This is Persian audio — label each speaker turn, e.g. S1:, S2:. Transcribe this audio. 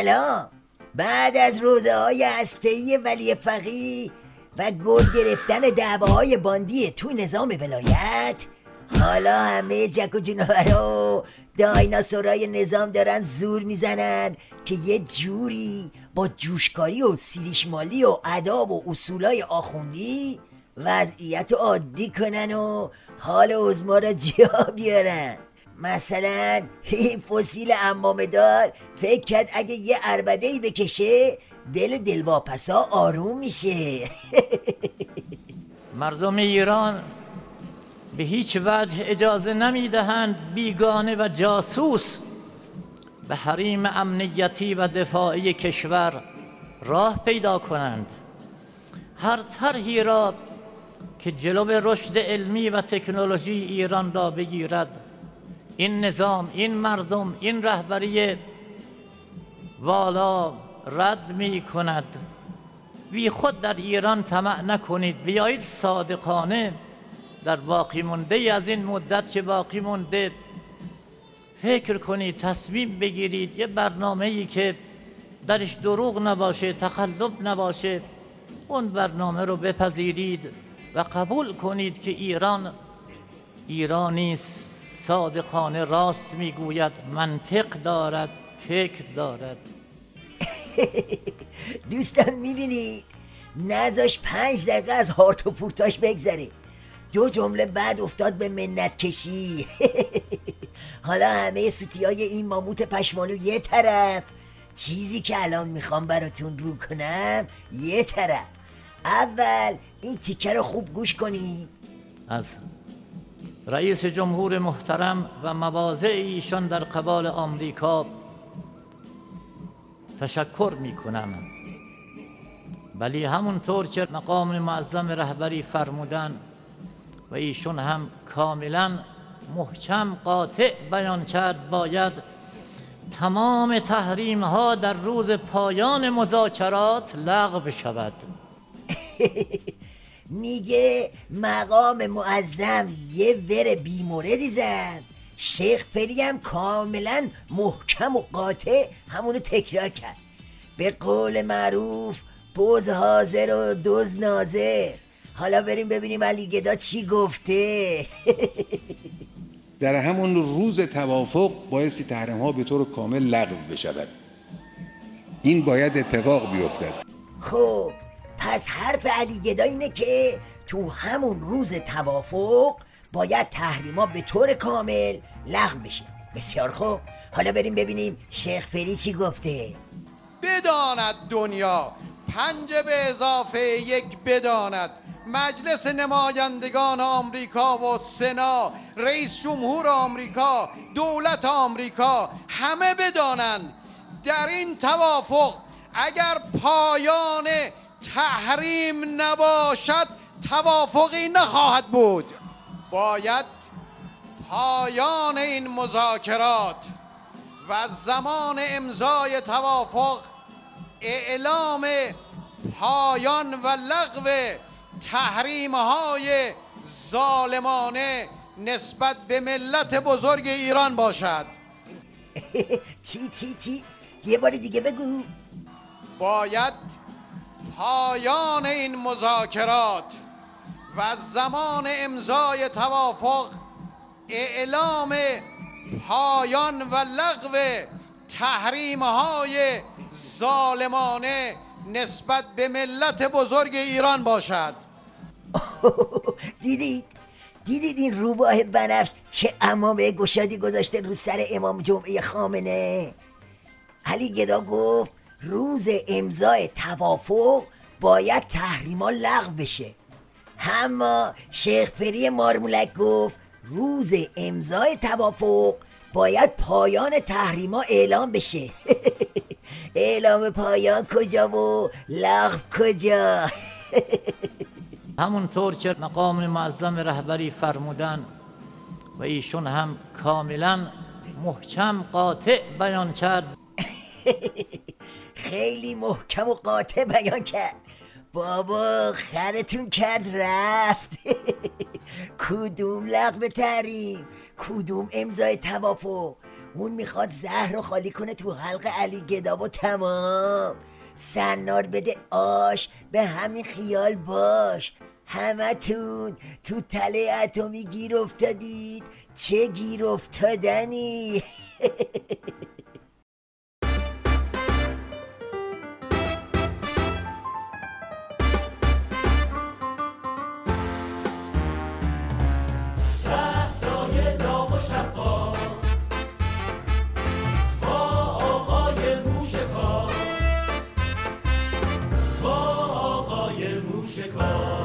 S1: سلام. بعد از روزه های هسته‌ای ولی فقیه و گل گرفتن دعواهای باندی تو نظام ولایت، حالا همه جک و جونورا و دایناسورای نظام دارن زور میزنن که یه جوری با جوشکاری و سیریشمالی و اداب و اصولای آخوندی وضعیت رو عادی کنن و حال عظما را جا بیارن. مثلا این فسیل عمامه دار فکر کرد اگه یه عربده‌ای بکشه دل دلواپسا آروم میشه.
S2: مردم ایران به هیچ وجه اجازه نمیدهند بیگانه و جاسوس به حریم امنیتی و دفاعی کشور راه پیدا کنند. هر طرحی را که جلو رشد علمی و تکنولوژی ایران را بگیرد، این نظام، این مردم، این رهبری والا رد می کند. بی خود در ایران طمع نکنید، بیایید صادقانه در باقی مونده از این مدت که باقی مونده فکر کنید، تصمیم بگیرید، یه برنامه‌ای که درش دروغ نباشه، تخلف نباشه، اون برنامه رو بپذیرید و قبول کنید که ایران ایرانی صادقانه راست میگوید، منطق دارد، فکر دارد.
S1: دوستان میبینی نذاش 5 دقیقه از هارت و پورتاش بگذره، 2 جمله بعد افتاد به منت کشی. حالا همه سوتیای این ماموت پشمالو یه طرف، چیزی که الان میخوام براتون رو کنم یه طرف. اول این تیکه رو خوب گوش کنی.
S2: از رئیس جمهور محترم و مواضع ایشان در قبال آمریکا تشکر میکنم، ولی همونطور که مقام معظم رهبری فرمودن و ایشون هم کاملا محکم قاطع بیان کرد، باید تمام تحریم ها در روز پایان مذاکرات لغو شود.
S1: میگه مقام معظم یه ور بیموردی زد، شیخ فری هم کاملا محکم و قاطع همونو تکرار کرد. به قول معروف پوز حاضر و دوز ناظر. حالا بریم ببینیم علی گدا چی گفته.
S3: در همون روز توافق بایستی تحریم ها به طور کامل لغو بشود. این باید اتفاق بیفتد.
S1: خب پس حرف علی گدا اینه که تو همون روز توافق باید تحریما به طور کامل لغو بشه. بسیار خوب، حالا بریم ببینیم شیخ فری چی گفته.
S4: بداند دنیا 5 به اضافه 1 بداند مجلس نمایندگان آمریکا و سنا، رئیس جمهور آمریکا، دولت آمریکا، همه بدانند در این توافق اگر پایان تحریم نباشد توافقی نخواهد بود. باید پایان این مذاکرات و زمان امضای توافق اعلام پایان و لغو تحریم‌های ظالمانه نسبت به ملت بزرگ ایران باشد.
S1: چی؟ یه بار دیگه بگو.
S4: باید پایان این مذاکرات و زمان امضای توافق اعلام پایان و لغو تحریم‌های ظالمانه نسبت به ملت بزرگ ایران باشد.
S1: دیدید این روباه بنفش چه عمامه گشادی گذاشته رو سر امام جمعه خامنه. علی گدا گفت روز امضای توافق باید تحریما لغو بشه، اما شیخ فری مارمولک گفت روز امضای توافق باید پایان تحریما اعلام بشه. اعلام پایان کجا و لغو کجا؟
S2: همونطور که مقام معظم رهبری فرمودن و ایشون هم کاملا محکم قاطع بیان کرد.
S1: خیلی محکم و قاطع بیان کرد. بابا خرتون کرد رفت. کدوم لغو تحریم، کدوم امضای توافق؟ اون میخواد زهر رو خالی کنه تو حلق علی گدا و تمام. سنار بده آش، به همین خیال باش. همه تو تله اتمی گیر افتادید. چه گیر افتادنی.
S5: موشکار